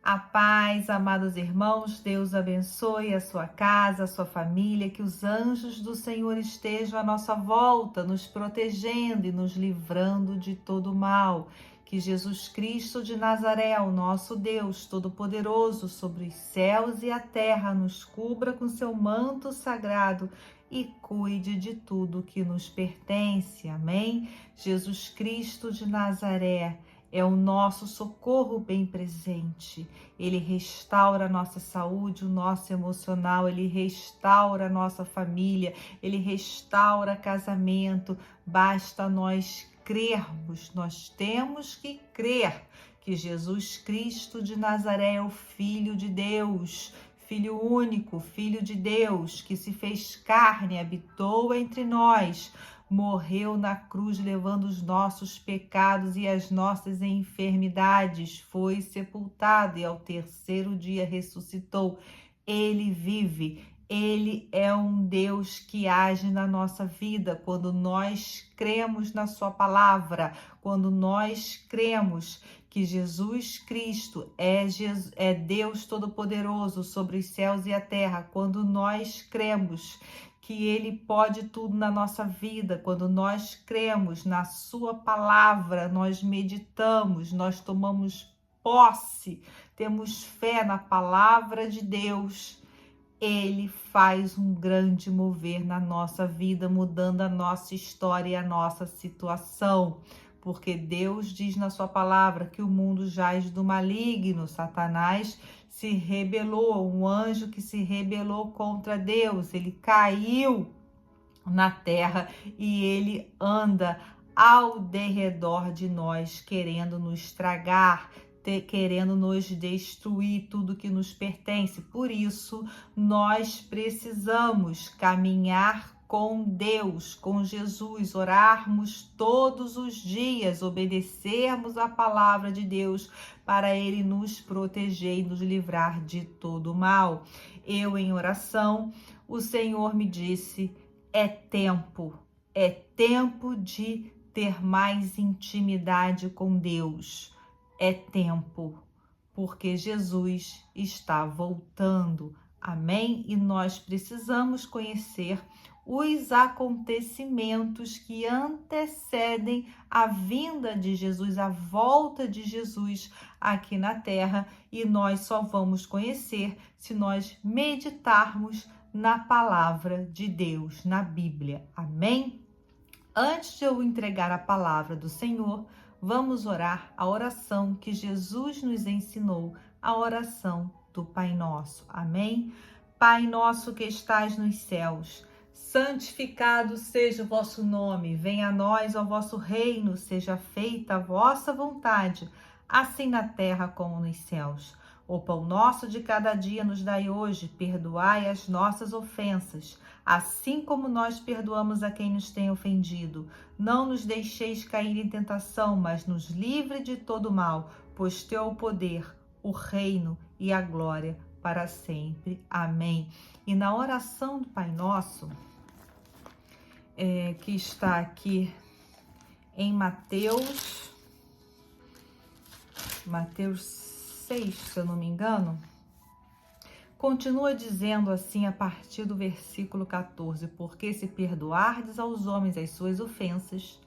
A paz, amados irmãos, Deus abençoe a sua casa, a sua família, que os anjos do Senhor estejam à nossa volta, nos protegendo e nos livrando de todo mal. Que Jesus Cristo de Nazaré, o nosso Deus Todo-Poderoso, sobre os céus e a terra, nos cubra com seu manto sagrado e cuide de tudo que nos pertence. Amém? Jesus Cristo de Nazaré é o nosso socorro bem presente. Ele restaura a nossa saúde, o nosso emocional, ele restaura a nossa família, ele restaura casamento. Basta nós crermos, nós temos que crer que Jesus Cristo de Nazaré é o Filho de Deus, Filho único, Filho de Deus, que se fez carne, habitou entre nós, morreu na cruz levando os nossos pecados e as nossas enfermidades, foi sepultado e ao terceiro dia ressuscitou. Ele vive, ele é um Deus que age na nossa vida quando nós cremos na sua palavra, quando nós cremos que Jesus Cristo é Deus Todo-Poderoso sobre os céus e a terra, quando nós cremos que Ele pode tudo na nossa vida, quando nós cremos na sua palavra, nós meditamos, nós tomamos posse, temos fé na palavra de Deus, Ele faz um grande mover na nossa vida, mudando a nossa história e a nossa situação. Porque Deus diz na sua palavra que o mundo jaz do maligno, Satanás se rebelou, um anjo que se rebelou contra Deus, ele caiu na terra e ele anda ao derredor de nós, querendo nos estragar, querendo nos destruir tudo que nos pertence. Por isso, nós precisamos caminhar com Deus, com Jesus, orarmos todos os dias, obedecermos a palavra de Deus para Ele nos proteger e nos livrar de todo mal. Eu, em oração, o Senhor me disse, é tempo de ter mais intimidade com Deus. É tempo, porque Jesus está voltando. Amém? E nós precisamos conhecer os acontecimentos que antecedem a vinda de Jesus, a volta de Jesus aqui na terra, e nós só vamos conhecer se nós meditarmos na palavra de Deus, na Bíblia. Amém? Antes de eu entregar a palavra do Senhor, vamos orar a oração que Jesus nos ensinou, a oração do Pai Nosso. Amém? Pai nosso que estás nos céus, santificado seja o vosso nome, venha a nós o vosso reino, seja feita a vossa vontade, assim na terra como nos céus. O pão nosso de cada dia nos dai hoje, perdoai as nossas ofensas, assim como nós perdoamos a quem nos tem ofendido. Não nos deixeis cair em tentação, mas nos livre de todo mal, pois teu é o poder, o reino e a glória para sempre. Amém. E na oração do Pai Nosso, que está aqui em Mateus 6, se eu não me engano, continua dizendo assim a partir do versículo 14, porque se perdoardes aos homens as suas ofensas,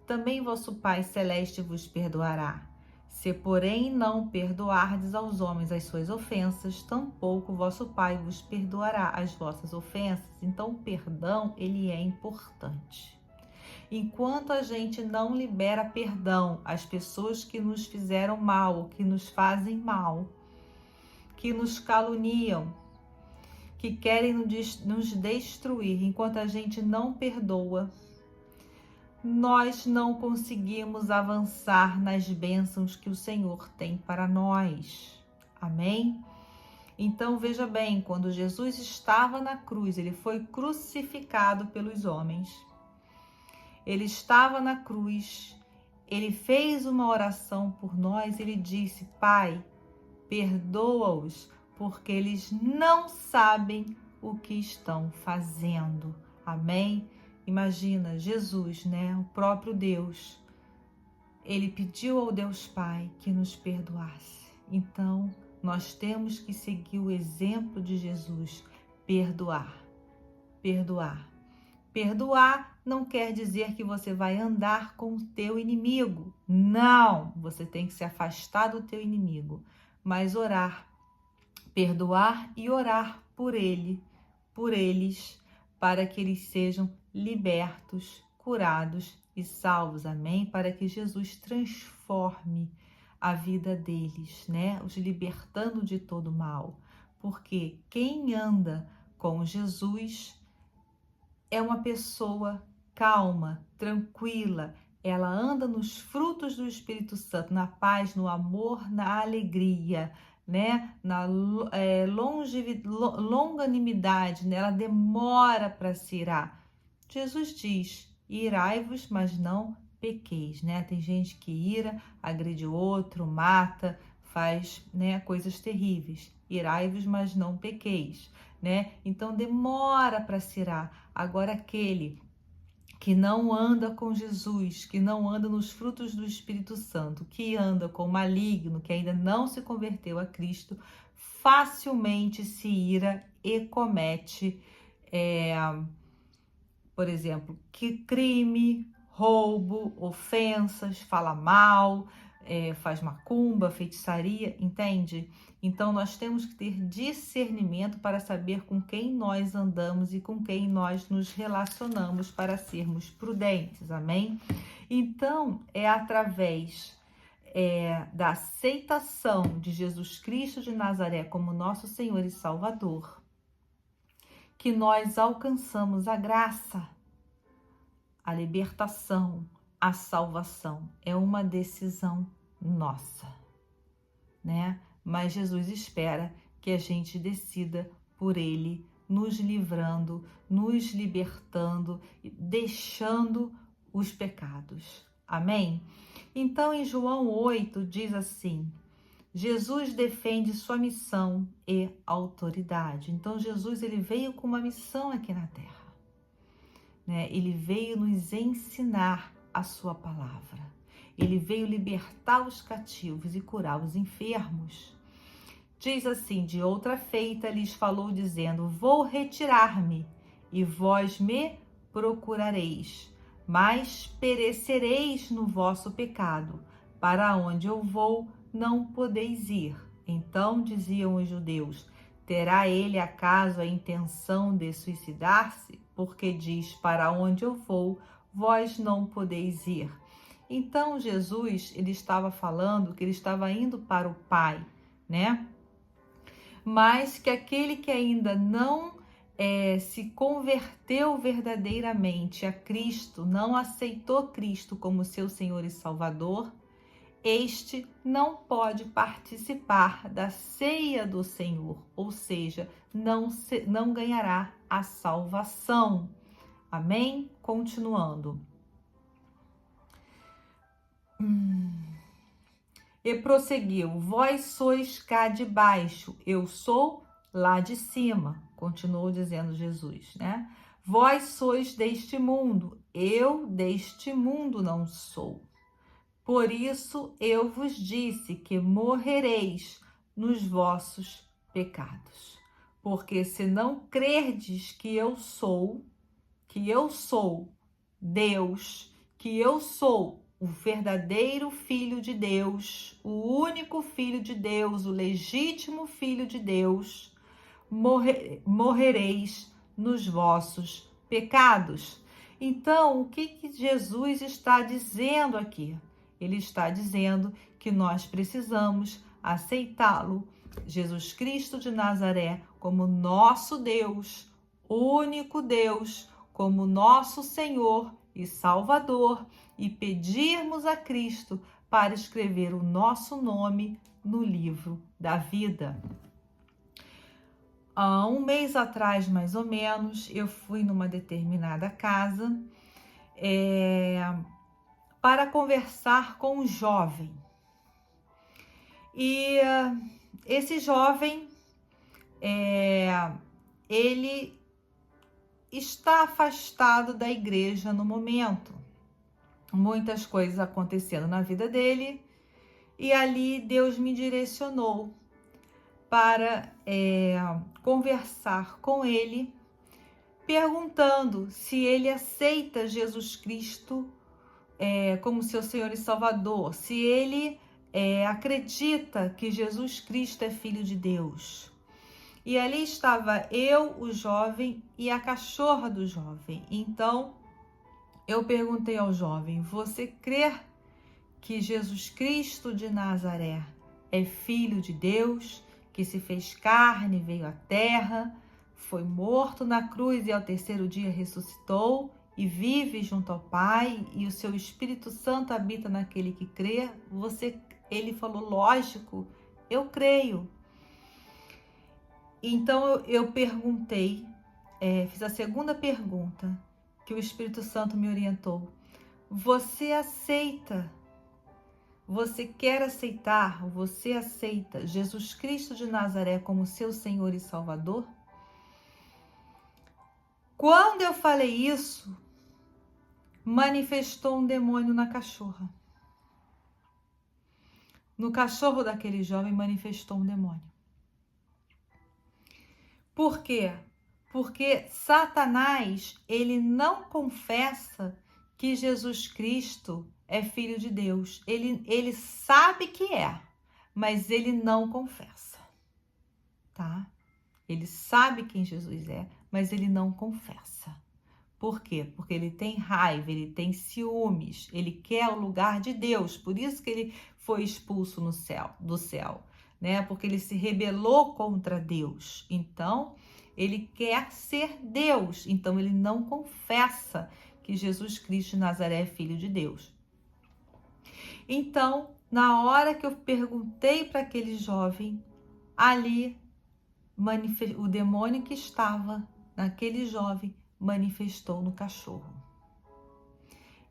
também vosso Pai Celeste vos perdoará. Se, porém, não perdoardes aos homens as suas ofensas, tampouco vosso Pai vos perdoará as vossas ofensas. Então, o perdão, ele é importante. Enquanto a gente não libera perdão às pessoas que nos fizeram mal, que nos fazem mal, que nos caluniam, que querem nos destruir, enquanto a gente não perdoa, nós não conseguimos avançar nas bênçãos que o Senhor tem para nós. Amém? Então, veja bem, quando Jesus estava na cruz, ele foi crucificado pelos homens. Ele estava na cruz, ele fez uma oração por nós, ele disse, Pai, perdoa-os, porque eles não sabem o que estão fazendo. Amém? Imagina, Jesus, né, o próprio Deus, ele pediu ao Deus Pai que nos perdoasse. Então, Nós temos que seguir o exemplo de Jesus, perdoar, perdoar. Perdoar não quer dizer que você vai andar com o teu inimigo. Não, você tem que se afastar do teu inimigo, mas orar, perdoar e orar por ele, por eles, para que eles sejam libertos, curados e salvos. Amém? Para que Jesus transforme a vida deles, né? Os libertando de todo mal. Porque quem anda com Jesus é uma pessoa calma, tranquila. Ela anda nos frutos do Espírito Santo, na paz, no amor, na alegria, né? Na longanimidade, né? Ela demora para se irar. Jesus diz: irai-vos, mas não pequeis, né? Tem gente que ira, agride o outro, mata, faz, né, coisas terríveis. Irai-vos, mas não pequeis, né? Então demora para se irar. Agora aquele que não anda com Jesus, que não anda nos frutos do Espírito Santo, que anda com o maligno, que ainda não se converteu a Cristo, facilmente se ira e comete, por exemplo, que crime, roubo, ofensas, fala mal, faz macumba, feitiçaria, entende? Então nós temos que ter discernimento para saber com quem nós andamos e com quem nós nos relacionamos para sermos prudentes, amém? Então é através da aceitação de Jesus Cristo de Nazaré como nosso Senhor e Salvador que nós alcançamos a graça, a libertação, a salvação. É uma decisão nossa, né? Mas Jesus espera que a gente decida por Ele, nos livrando, nos libertando, deixando os pecados. Amém? Então, em João 8, diz assim: Jesus defende sua missão e autoridade. Então, Jesus ele veio com uma missão aqui na Terra, né? Ele veio nos ensinar a sua palavra. Ele veio libertar os cativos e curar os enfermos. Diz assim: de outra feita lhes falou, dizendo: vou retirar-me, e vós me procurareis, mas perecereis no vosso pecado. Para onde eu vou, não podeis ir. Então diziam os judeus: terá ele acaso a intenção de suicidar-se? Porque diz: para onde eu vou, vós não podeis ir. Então Jesus, ele estava falando que ele estava indo para o Pai, né? Mas que aquele que ainda não se converteu verdadeiramente a Cristo, não aceitou Cristo como seu Senhor e Salvador, este não pode participar da ceia do Senhor, ou seja, não ganhará a salvação. Amém? Continuando. E prosseguiu: vós sois cá de baixo, eu sou lá de cima. Continuou dizendo Jesus, né? Vós sois deste mundo, eu deste mundo não sou. Por isso eu vos disse que morrereis nos vossos pecados. Porque se não crerdes que eu sou Deus, que eu sou o verdadeiro Filho de Deus, o único Filho de Deus, o legítimo Filho de Deus, morrereis nos vossos pecados. Então, o que Jesus está dizendo aqui? Ele está dizendo que nós precisamos aceitá-lo, Jesus Cristo de Nazaré, como nosso Deus, único Deus, como nosso Senhor e Salvador, e pedirmos a Cristo para escrever o nosso nome no livro da vida. Há um mês atrás, mais ou menos, eu fui numa determinada casa para conversar com um jovem. E esse jovem, ele está afastado da igreja no momento. Muitas coisas acontecendo na vida dele, e ali Deus me direcionou para conversar com ele, perguntando se ele aceita Jesus Cristo como seu Senhor e Salvador, se ele acredita que Jesus Cristo é Filho de Deus. E ali estava eu, o jovem, e a cachorra do jovem. Então, eu perguntei ao jovem: você crê que Jesus Cristo de Nazaré é Filho de Deus, que se fez carne, veio à terra, foi morto na cruz e ao terceiro dia ressuscitou e vive junto ao Pai, e o seu Espírito Santo habita naquele que crê? Ele falou: lógico, eu creio. Então eu perguntei, fiz a segunda pergunta que o Espírito Santo me orientou: você aceita? Você quer aceitar? Você aceita Jesus Cristo de Nazaré como seu Senhor e Salvador? Quando eu falei isso, manifestou um demônio na cachorra. No cachorro daquele jovem manifestou um demônio. Por quê? Porque Satanás, ele não confessa que Jesus Cristo é Filho de Deus. Ele sabe que é, mas ele não confessa, tá? Ele sabe quem Jesus é, mas ele não confessa. Por quê? Porque ele tem raiva, ele tem ciúmes, ele quer o lugar de Deus. Por isso que ele foi expulso do céu, né? Porque ele se rebelou contra Deus. Então, ele quer ser Deus. Então, ele não confessa que Jesus Cristo de Nazaré é Filho de Deus. Então, na hora que eu perguntei para aquele jovem, ali o demônio que estava naquele jovem manifestou no cachorro.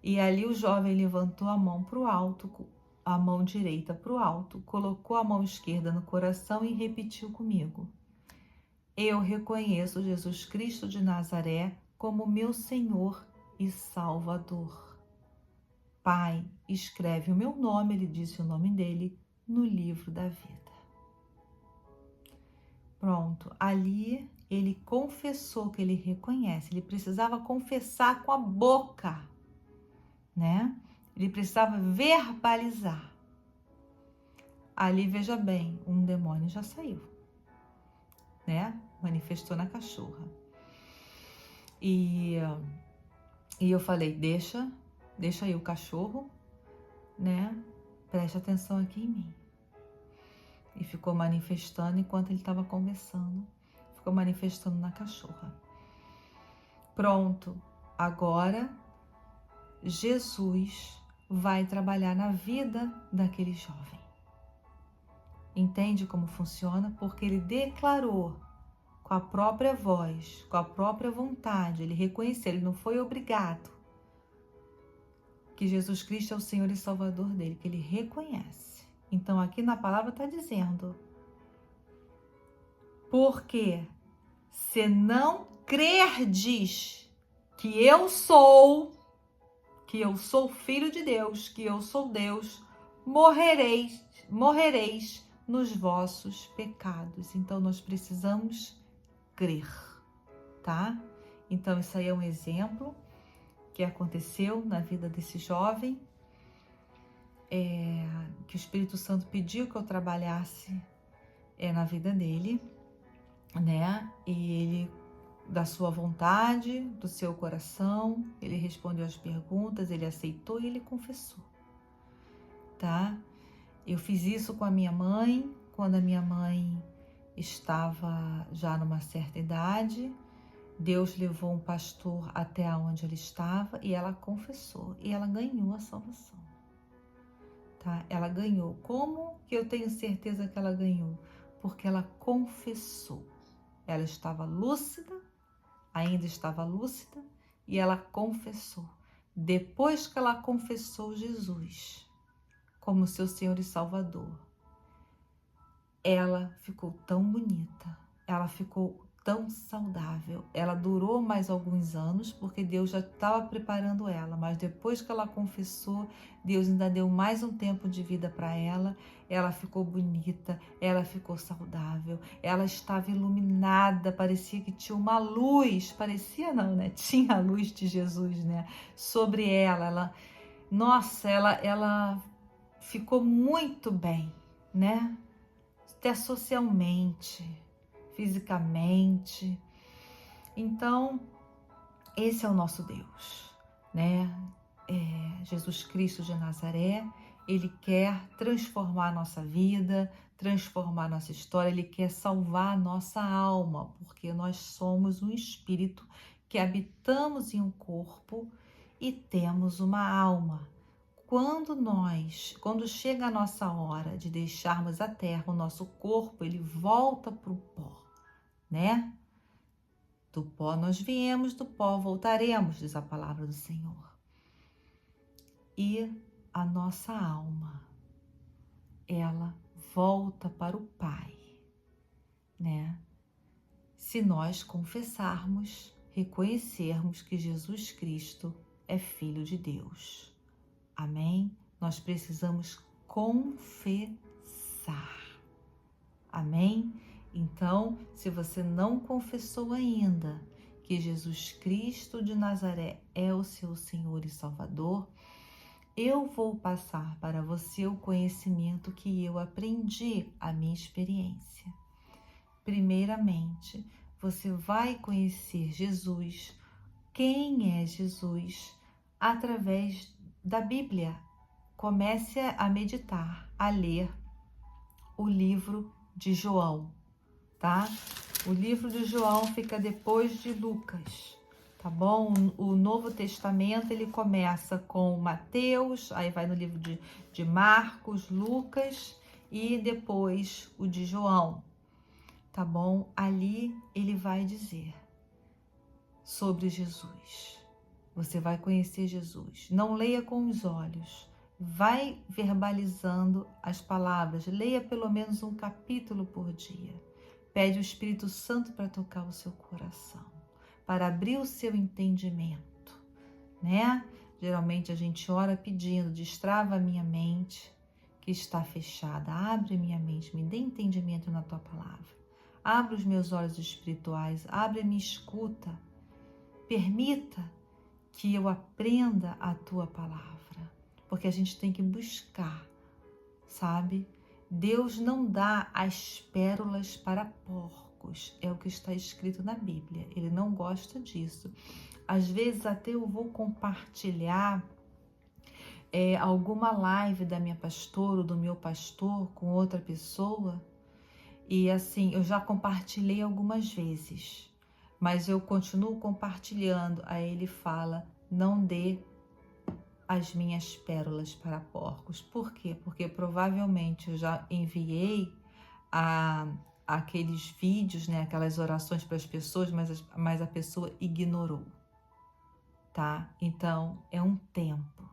E ali o jovem levantou a mão para o alto, a mão direita para o alto, colocou a mão esquerda no coração e repetiu comigo: eu reconheço Jesus Cristo de Nazaré como meu Senhor e Salvador. Pai, escreve o meu nome, ele disse o nome dele, no livro da vida. Pronto, ali ele confessou que ele reconhece, ele precisava confessar com a boca, né? Ele precisava verbalizar. Ali, veja bem, um demônio já saiu, né? Manifestou na cachorra. E eu falei: deixa aí o cachorro, né? Preste atenção aqui em mim. E ficou manifestando enquanto ele estava conversando. Ficou manifestando na cachorra. Pronto, agora Jesus vai trabalhar na vida daquele jovem. Entende como funciona? Porque ele declarou com a própria voz, com a própria vontade, ele reconheceu, ele não foi obrigado, que Jesus Cristo é o Senhor e Salvador dele, que ele reconhece. Então aqui na palavra está dizendo: porque se não crerdes que eu sou Filho de Deus, que eu sou Deus, morrereis nos vossos pecados. Então nós precisamos crer, tá? Então isso aí é um exemplo que aconteceu na vida desse jovem, que o Espírito Santo pediu que eu trabalhasse na vida dele, né? E ele, da sua vontade, do seu coração, ele respondeu as perguntas, ele aceitou e ele confessou, tá? Eu fiz isso com a minha mãe, quando a minha mãe estava já numa certa idade. Deus levou um pastor até onde ela estava e ela confessou, e ela ganhou a salvação, tá? Ela ganhou. Como que eu tenho certeza que ela ganhou? Porque ela confessou. Ela estava lúcida, ainda estava lúcida, e ela confessou. Depois que ela confessou Jesus como seu Senhor e Salvador, ela ficou tão bonita, ela ficou tão saudável. Ela durou mais alguns anos, porque Deus já estava preparando ela, mas depois que ela confessou, Deus ainda deu mais um tempo de vida para ela. Ela ficou bonita, ela ficou saudável, ela estava iluminada, parecia que tinha uma luz, parecia não, né? Tinha a luz de Jesus, né? Sobre ela, ela ficou muito bem, né? Até socialmente, fisicamente. Então, esse é o nosso Deus, né? Jesus Cristo de Nazaré, Ele quer transformar a nossa vida, transformar a nossa história, Ele quer salvar a nossa alma, porque nós somos um espírito que habitamos em um corpo e temos uma alma. Quando chega a nossa hora de deixarmos a terra, o nosso corpo, ele volta para o pó, né? Do pó nós viemos, do pó voltaremos, diz a palavra do Senhor. E a nossa alma, ela volta para o Pai, né? Se nós confessarmos, reconhecermos que Jesus Cristo é Filho de Deus. Amém? Nós precisamos confessar. Amém? Então, se você não confessou ainda que Jesus Cristo de Nazaré é o seu Senhor e Salvador, eu vou passar para você o conhecimento que eu aprendi, a minha experiência. Primeiramente, você vai conhecer Jesus, quem é Jesus, através da Bíblia. Comece a meditar, a ler o livro de João, tá? O livro de João fica depois de Lucas, tá bom? O Novo Testamento, ele começa com Mateus, aí vai no livro de Marcos, Lucas e depois o de João, tá bom? Ali ele vai dizer sobre Jesus. Você vai conhecer Jesus. Não leia com os olhos. Vai verbalizando as palavras. Leia pelo menos um capítulo por dia. Pede o Espírito Santo para tocar o seu coração, para abrir o seu entendimento, né? Geralmente a gente ora pedindo, destrava a minha mente que está fechada. Abre minha mente, me dê entendimento na tua palavra. Abre os meus olhos espirituais, abre a minha escuta. Permita que eu aprenda a tua palavra, porque a gente tem que buscar, sabe? Deus não dá as pérolas para porcos, é o que está escrito na Bíblia, ele não gosta disso. Às vezes até eu vou compartilhar alguma live da minha pastora ou do meu pastor com outra pessoa, e assim, eu já compartilhei algumas vezes, mas eu continuo compartilhando. Aí ele fala, não dê as minhas pérolas para porcos. Por quê? Porque provavelmente eu já enviei aqueles vídeos, né, aquelas orações para as pessoas, mas a pessoa ignorou, tá? Então, é um tempo.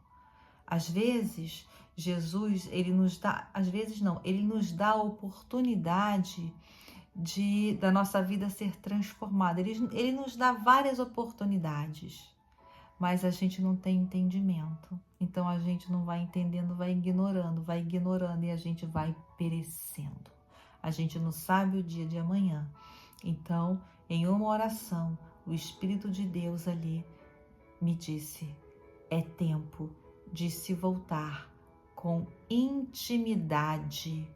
Às vezes, Jesus, ele nos dá, às vezes não, ele nos dá a oportunidade da nossa vida ser transformada. Ele nos dá várias oportunidades, mas a gente não tem entendimento. Então a gente não vai entendendo, vai ignorando e a gente vai perecendo. A gente não sabe o dia de amanhã. Então, em uma oração, o Espírito de Deus ali me disse, é tempo de se voltar com intimidade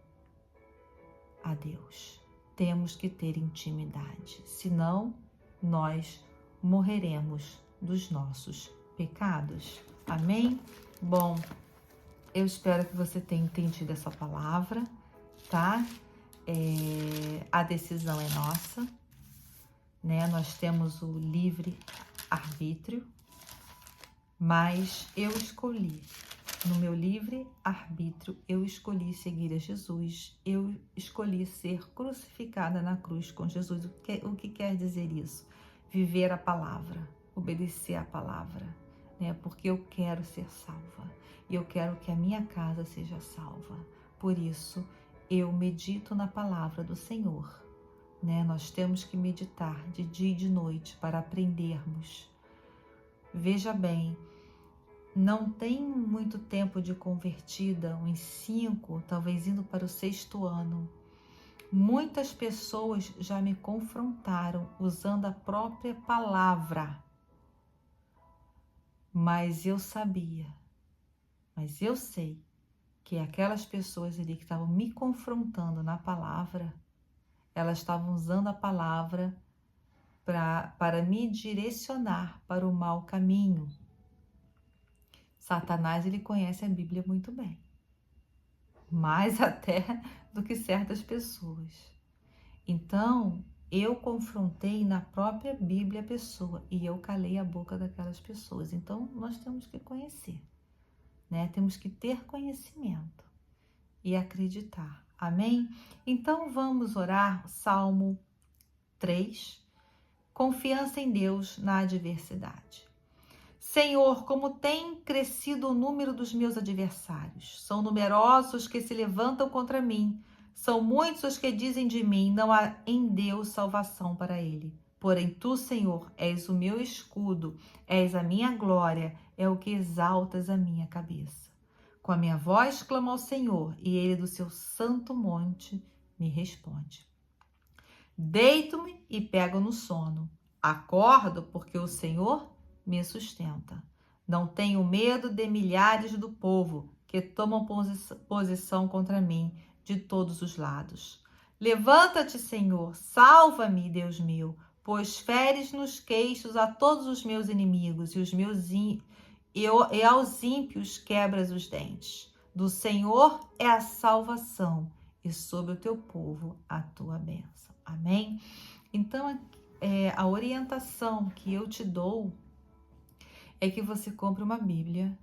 a Deus. Temos que ter intimidade, senão nós morreremos dos nossos pecados. Amém? Bom, eu espero que você tenha entendido essa palavra, tá? A decisão é nossa, né? Nós temos o livre arbítrio, mas eu escolhi. No meu livre arbítrio, eu escolhi seguir a Jesus, eu escolhi ser crucificada na cruz com Jesus. O que quer dizer isso? Viver a palavra, obedecer a palavra, né? Porque eu quero ser salva e eu quero que a minha casa seja salva. Por isso, eu medito na palavra do Senhor né? Nós temos que meditar de dia e de noite para aprendermos. Veja bem, não tem muito tempo de convertida, uns 5, talvez indo para o 6º ano. Muitas pessoas já me confrontaram usando a própria palavra, mas eu sei que aquelas pessoas ali que estavam me confrontando na palavra, elas estavam usando a palavra para me direcionar para o mau caminho. Satanás, ele conhece a Bíblia muito bem, mais até do que certas pessoas. Então, eu confrontei na própria Bíblia a pessoa e eu calei a boca daquelas pessoas. Então, nós temos que conhecer, né? Temos que ter conhecimento e acreditar. Amém? Então, vamos orar Salmo 3, confiança em Deus na adversidade. Senhor, como tem crescido o número dos meus adversários. São numerosos os que se levantam contra mim. São muitos os que dizem de mim, não há em Deus salvação para ele. Porém, tu, Senhor, és o meu escudo, és a minha glória, é o que exaltas a minha cabeça. Com a minha voz clamo ao Senhor, e ele do seu santo monte me responde. Deito-me e pego no sono. Acordo porque o Senhor me sustenta. Não tenho medo de milhares do povo que tomam posição contra mim de todos os lados. Levanta-te, Senhor, salva-me, Deus meu, pois feres nos queixos a todos os meus inimigos e aos ímpios quebras os dentes. Do Senhor é a salvação e sobre o teu povo a tua bênção. Amém? Então, a orientação que eu te dou é que você compre uma Bíblia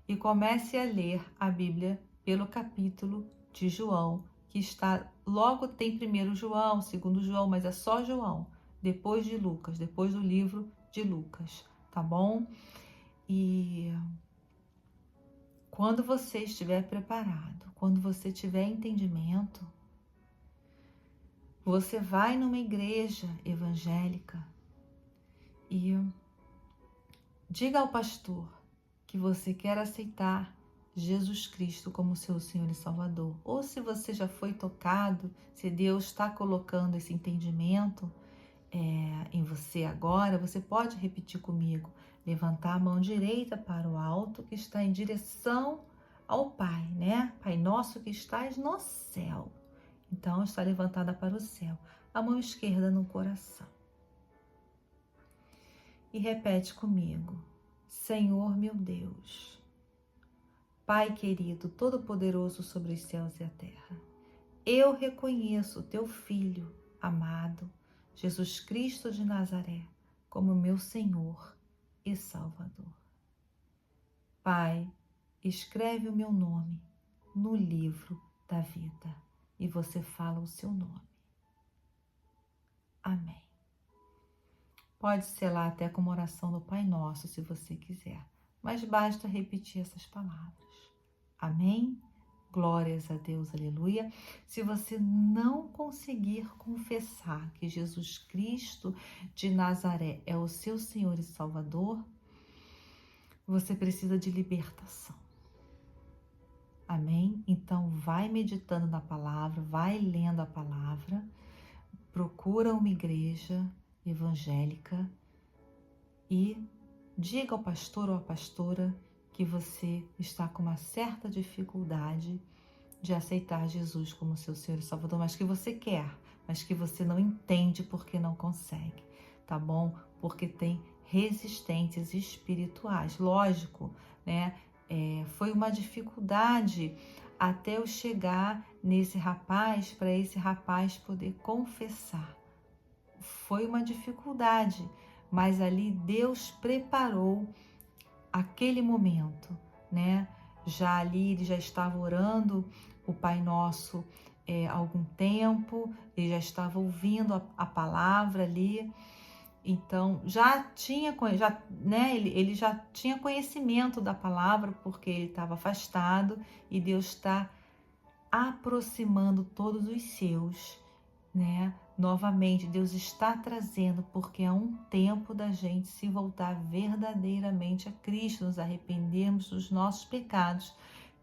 e comece a ler a Bíblia pelo capítulo de João, que está, logo tem 1 João, 2 João, mas é só João, depois de Lucas, depois do livro de Lucas, tá bom? E quando você estiver preparado, quando você tiver entendimento, você vai numa igreja evangélica e diga ao pastor que você quer aceitar Jesus Cristo como seu Senhor e Salvador. Ou se você já foi tocado, se Deus está colocando esse entendimento em você agora, você pode repetir comigo. Levantar a mão direita para o alto, que está em direção ao Pai, né? Pai nosso que estás no céu. Então, está levantada para o céu. A mão esquerda no coração. E repete comigo. Senhor meu Deus, Pai querido, todo-poderoso sobre os céus e a terra, eu reconheço o teu Filho amado, Jesus Cristo de Nazaré, como meu Senhor e Salvador. Pai, escreve o meu nome no livro da vida e você fala o seu nome. Amém. Pode selar até com uma oração do Pai Nosso, se você quiser, mas basta repetir essas palavras. Amém? Glórias a Deus, aleluia. Se você não conseguir confessar que Jesus Cristo de Nazaré é o seu Senhor e Salvador, você precisa de libertação. Amém? Então, vai meditando na palavra, vai lendo a palavra, procura uma igreja evangélica e diga ao pastor ou à pastora que você está com uma certa dificuldade de aceitar Jesus como seu Senhor e Salvador, mas que você quer, mas que você não entende porque não consegue, tá bom? Porque tem resistências espirituais, lógico, né? Foi uma dificuldade até eu chegar nesse rapaz, para esse rapaz poder confessar. Foi uma dificuldade, mas ali Deus preparou aquele momento, né? Já ali ele já estava orando o Pai Nosso há algum tempo, ele já estava ouvindo a palavra ali, então ele já tinha conhecimento da palavra porque ele estava afastado e Deus está aproximando todos os seus, né? Novamente, Deus está trazendo, porque é um tempo da gente se voltar verdadeiramente a Cristo, nos arrependermos dos nossos pecados,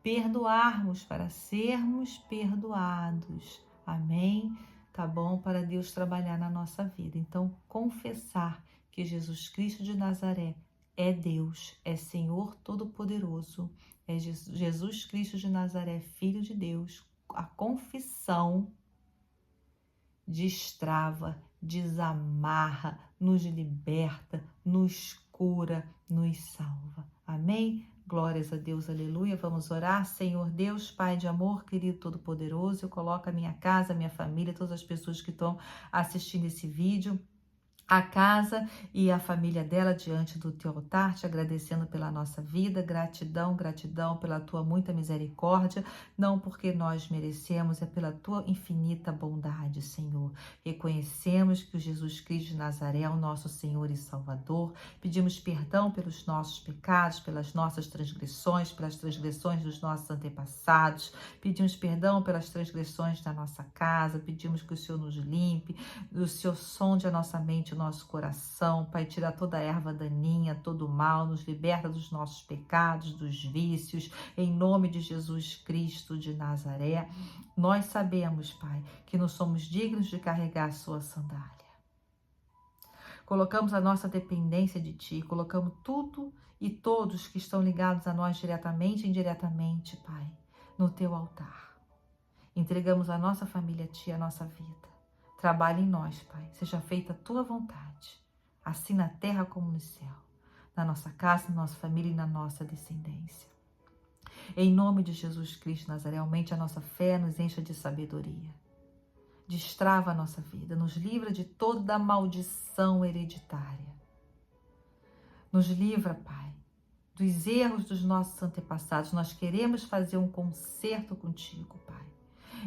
perdoarmos para sermos perdoados. Amém? Tá bom? Para Deus trabalhar na nossa vida. Então, confessar que Jesus Cristo de Nazaré é Deus, é Senhor Todo-Poderoso, é Jesus Cristo de Nazaré, Filho de Deus. A confissão destrava, desamarra, nos liberta, nos cura, nos salva. Amém? Glórias a Deus, aleluia. Vamos orar. Senhor Deus, Pai de amor, querido Todo-Poderoso, eu coloco a minha casa, a minha família, todas as pessoas que estão assistindo esse vídeo, a casa e a família dela diante do teu altar, te agradecendo pela nossa vida, gratidão, gratidão pela tua muita misericórdia, não porque nós merecemos, é pela tua infinita bondade, Senhor. Reconhecemos que o Jesus Cristo de Nazaré é o nosso Senhor e Salvador, pedimos perdão pelos nossos pecados, pelas nossas transgressões, pelas transgressões dos nossos antepassados, pedimos perdão pelas transgressões da nossa casa, pedimos que o Senhor nos limpe, o Senhor sonde a nossa mente, nosso coração, Pai, tira toda a erva daninha, todo o mal, nos liberta dos nossos pecados, dos vícios, em nome de Jesus Cristo de Nazaré. Nós sabemos, Pai, que não somos dignos de carregar a sua sandália. Colocamos a nossa dependência de Ti, colocamos tudo e todos que estão ligados a nós diretamente e indiretamente, Pai, no Teu altar. Entregamos a nossa família a Ti, a nossa vida. Trabalhe em nós, Pai. Seja feita a Tua vontade, assim na terra como no céu, na nossa casa, na nossa família e na nossa descendência. Em nome de Jesus Cristo Nazaré, aumente a nossa fé, nos encha de sabedoria. Destrava a nossa vida, nos livra de toda maldição hereditária. Nos livra, Pai, dos erros dos nossos antepassados. Nós queremos fazer um concerto contigo, Pai.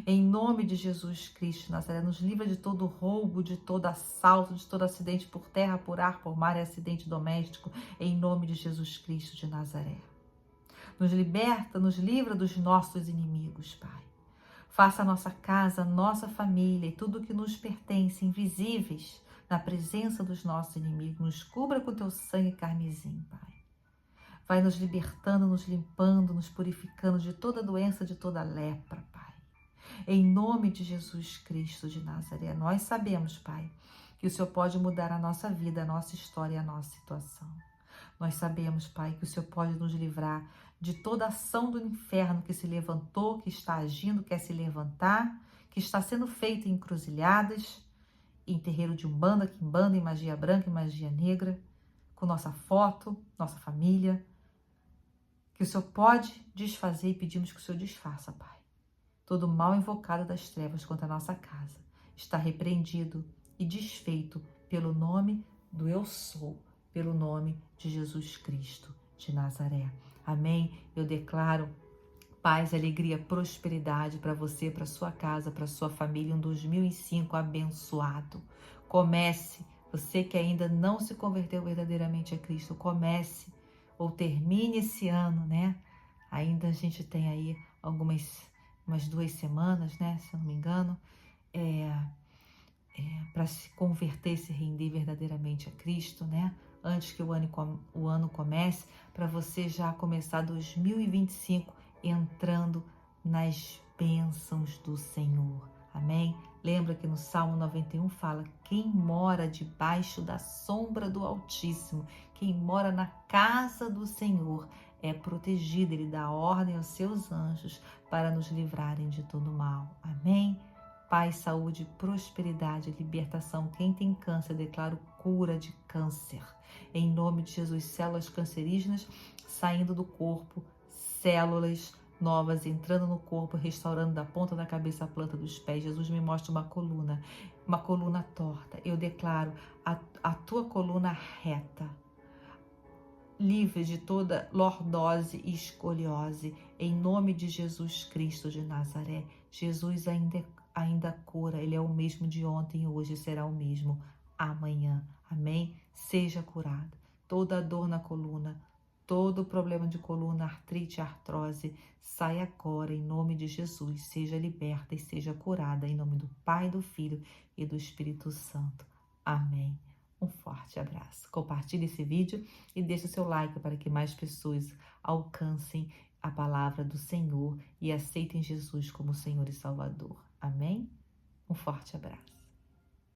Em nome de Jesus Cristo, Nazaré, nos livra de todo roubo, de todo assalto, de todo acidente por terra, por ar, por mar e acidente doméstico, em nome de Jesus Cristo de Nazaré. Nos liberta, nos livra dos nossos inimigos, Pai. Faça a nossa casa, a nossa família e tudo que nos pertence invisíveis na presença dos nossos inimigos. Nos cubra com teu sangue carmesim, Pai. Vai nos libertando, nos limpando, nos purificando de toda doença, de toda lepra, Pai. Em nome de Jesus Cristo de Nazaré, nós sabemos, Pai, que o Senhor pode mudar a nossa vida, a nossa história e a nossa situação. Nós sabemos, Pai, que o Senhor pode nos livrar de toda ação do inferno que se levantou, que está agindo, quer se levantar, que está sendo feita em encruzilhadas, em terreiro de umbanda, quimbanda, em magia branca, em magia negra, com nossa foto, nossa família, que o Senhor pode desfazer e pedimos que o Senhor desfaça, Pai. Todo mal invocado das trevas contra a nossa casa está repreendido e desfeito pelo nome do Eu Sou, pelo nome de Jesus Cristo de Nazaré. Amém? Eu declaro paz, alegria, prosperidade para você, para sua casa, para sua família, um 2005 abençoado. Comece, você que ainda não se converteu verdadeiramente a Cristo, comece ou termine esse ano, né? Ainda a gente tem aí umas 2 semanas, né, se eu não me engano, para se converter, se render verdadeiramente a Cristo, né, antes que o ano comece, para você já começar 2025 entrando nas bênçãos do Senhor, amém? Lembra que no Salmo 91 fala, quem mora debaixo da sombra do Altíssimo, quem mora na casa do Senhor, é protegido, ele dá ordem aos seus anjos para nos livrarem de todo mal. Amém? Paz, saúde, prosperidade, libertação. Quem tem câncer, declaro cura de câncer. Em nome de Jesus, células cancerígenas saindo do corpo, células novas entrando no corpo, restaurando da ponta da cabeça à planta dos pés. Jesus me mostra uma coluna torta. Eu declaro a tua coluna reta, livre de toda lordose e escoliose, em nome de Jesus Cristo de Nazaré. Jesus ainda cura, Ele é o mesmo de ontem e hoje será o mesmo amanhã. Amém? Seja curado. Toda dor na coluna, todo problema de coluna, artrite, artrose, sai agora em nome de Jesus. Seja liberta e seja curada em nome do Pai, do Filho e do Espírito Santo. Amém. Um forte abraço. Compartilhe esse vídeo e deixe o seu like para que mais pessoas alcancem a palavra do Senhor e aceitem Jesus como Senhor e Salvador. Amém? Um forte abraço.